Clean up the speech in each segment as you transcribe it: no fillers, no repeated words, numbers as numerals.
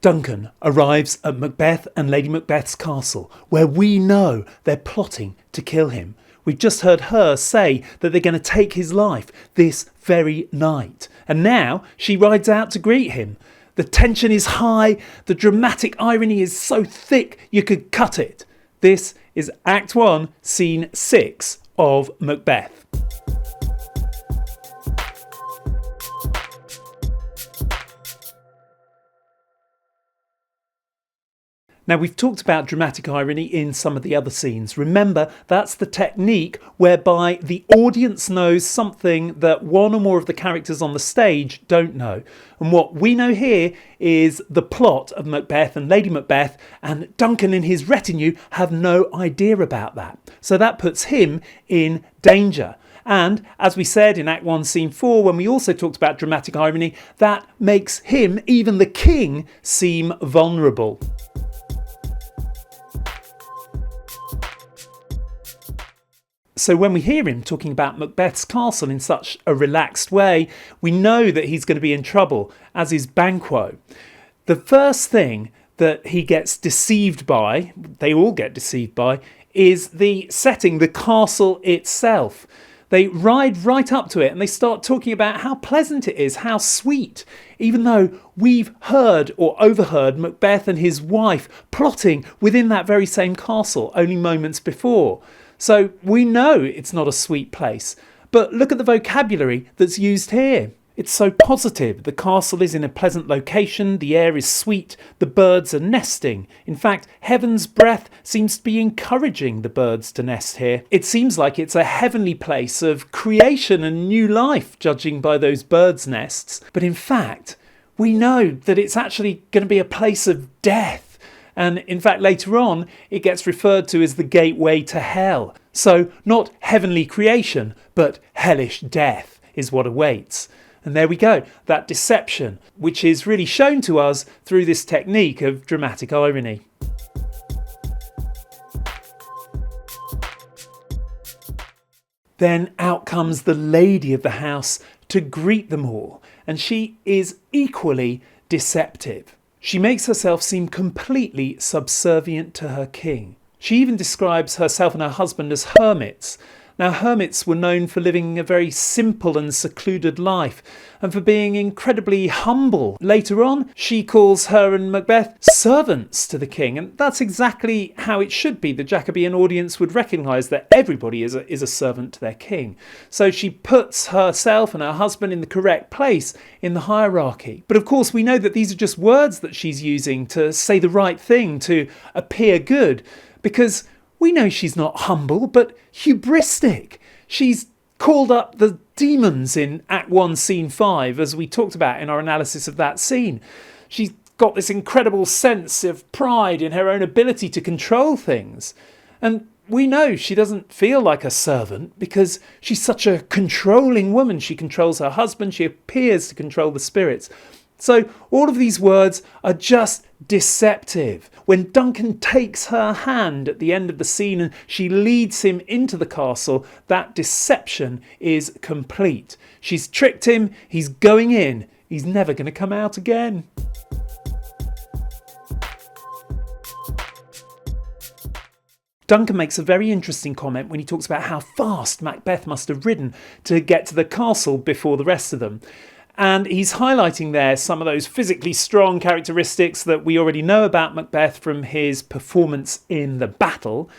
Duncan arrives at Macbeth and Lady Macbeth's castle, where we know they're plotting to kill him. We've just heard her say that they're going to take his life this very night. And now she rides out to greet him. The tension is high. The dramatic irony is so thick you could cut it. This is Act 1, Scene 6 of Macbeth. Now, we've talked about dramatic irony in some of the other scenes. Remember, that's the technique whereby the audience knows something that one or more of the characters on the stage don't know. And what we know here is the plot of Macbeth and Lady Macbeth, and Duncan and his retinue have no idea about that. So that puts him in danger. And as we said in Act 1, Scene 4, when we also talked about dramatic irony, that makes him, even the king, seem vulnerable. So when we hear him talking about Macbeth's castle in such a relaxed way, we know that he's going to be in trouble, as is Banquo. The first thing that he gets deceived by, they all get deceived by, is the setting, the castle itself. They ride right up to it and they start talking about how pleasant it is, how sweet, even though we've heard or overheard Macbeth and his wife plotting within that very same castle only moments before. So we know it's not a sweet place. But look at the vocabulary that's used here. It's so positive. The castle is in a pleasant location, the air is sweet, the birds are nesting. In fact, heaven's breath seems to be encouraging the birds to nest here. It seems like it's a heavenly place of creation and new life, judging by those birds' nests. But in fact, we know that it's actually going to be a place of death. And in fact, later on, it gets referred to as the gateway to hell. So not heavenly creation, but hellish death is what awaits. And there we go, that deception, which is really shown to us through this technique of dramatic irony. Then out comes the lady of the house to greet them all, and she is equally deceptive. She makes herself seem completely subservient to her king. She even describes herself and her husband as hermits. Now, hermits were known for living a very simple and secluded life and for being incredibly humble. Later on, she calls her and Macbeth servants to the king, and that's exactly how it should be. The Jacobean audience would recognise that everybody is a servant to their king. So she puts herself and her husband in the correct place in the hierarchy. But of course, we know that these are just words that she's using to say the right thing, to appear good, because we know she's not humble, but hubristic. She's called up the demons in Act 1, Scene 5, as we talked about in our analysis of that scene. She's got this incredible sense of pride in her own ability to control things. And we know she doesn't feel like a servant because she's such a controlling woman. She controls her husband. She appears to control the spirits. So all of these words are just deceptive. When Duncan takes her hand at the end of the scene and she leads him into the castle, that deception is complete. She's tricked him, he's going in, he's never going to come out again. Duncan makes a very interesting comment when he talks about how fast Macbeth must have ridden to get to the castle before the rest of them. And he's highlighting there some of those physically strong characteristics that we already know about Macbeth from his performance in the battle.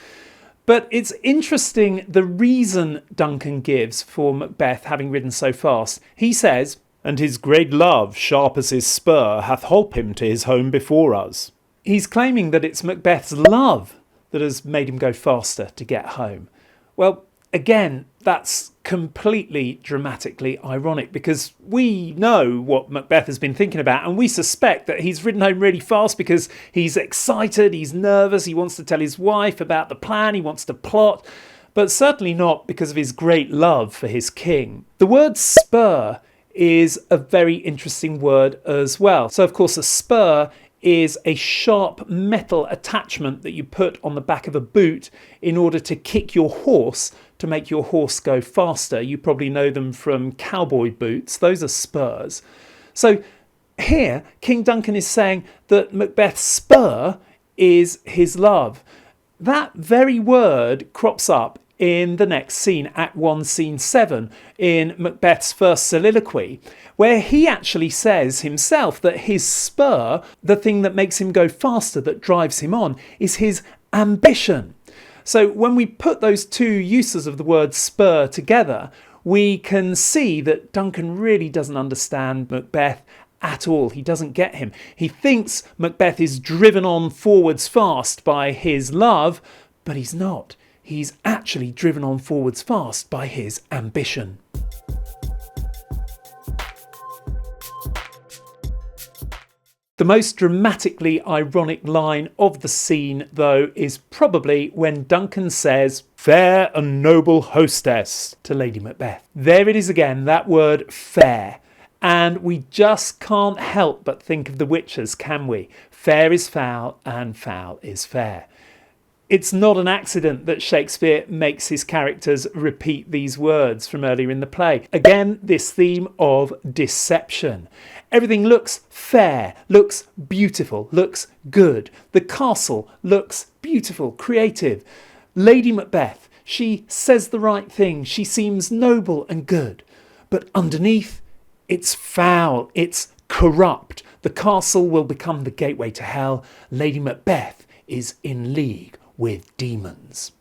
But it's interesting the reason Duncan gives for Macbeth having ridden so fast. He says, "And his great love, sharp as his spur, hath holp him to his home before us." He's claiming that it's Macbeth's love that has made him go faster to get home. Well, again, that's completely dramatically ironic because we know what Macbeth has been thinking about, and we suspect that he's ridden home really fast because he's excited, he's nervous, he wants to tell his wife about the plan, he wants to plot, but certainly not because of his great love for his king. The word spur is a very interesting word as well. So of course a spur is a sharp metal attachment that you put on the back of a boot in order to kick your horse to make your horse go faster. You probably know them from cowboy boots. Those are spurs. So Here, King Duncan is saying that Macbeth's spur is his love. That very word crops up in the next scene, Act 1, Scene 7, in Macbeth's first soliloquy, where he actually says himself that his spur, the thing that makes him go faster, that drives him on, is his ambition. So when we put those two uses of the word spur together, we can see that Duncan really doesn't understand Macbeth at all. He doesn't get him. He thinks Macbeth is driven on forwards fast by his love, but he's not. He's actually driven on forwards fast by his ambition. The most dramatically ironic line of the scene, though, is probably when Duncan says, "Fair and noble hostess," to Lady Macbeth. There it is again, that word fair. And we just can't help but think of the Witches, can we? Fair is foul and foul is fair. It's not an accident that Shakespeare makes his characters repeat these words from earlier in the play. Again, this theme of deception. Everything looks fair, looks beautiful, looks good. The castle looks beautiful, creative. Lady Macbeth, she says the right thing. She seems noble and good. But underneath, it's foul, it's corrupt. The castle will become the gateway to hell. Lady Macbeth is in league with demons.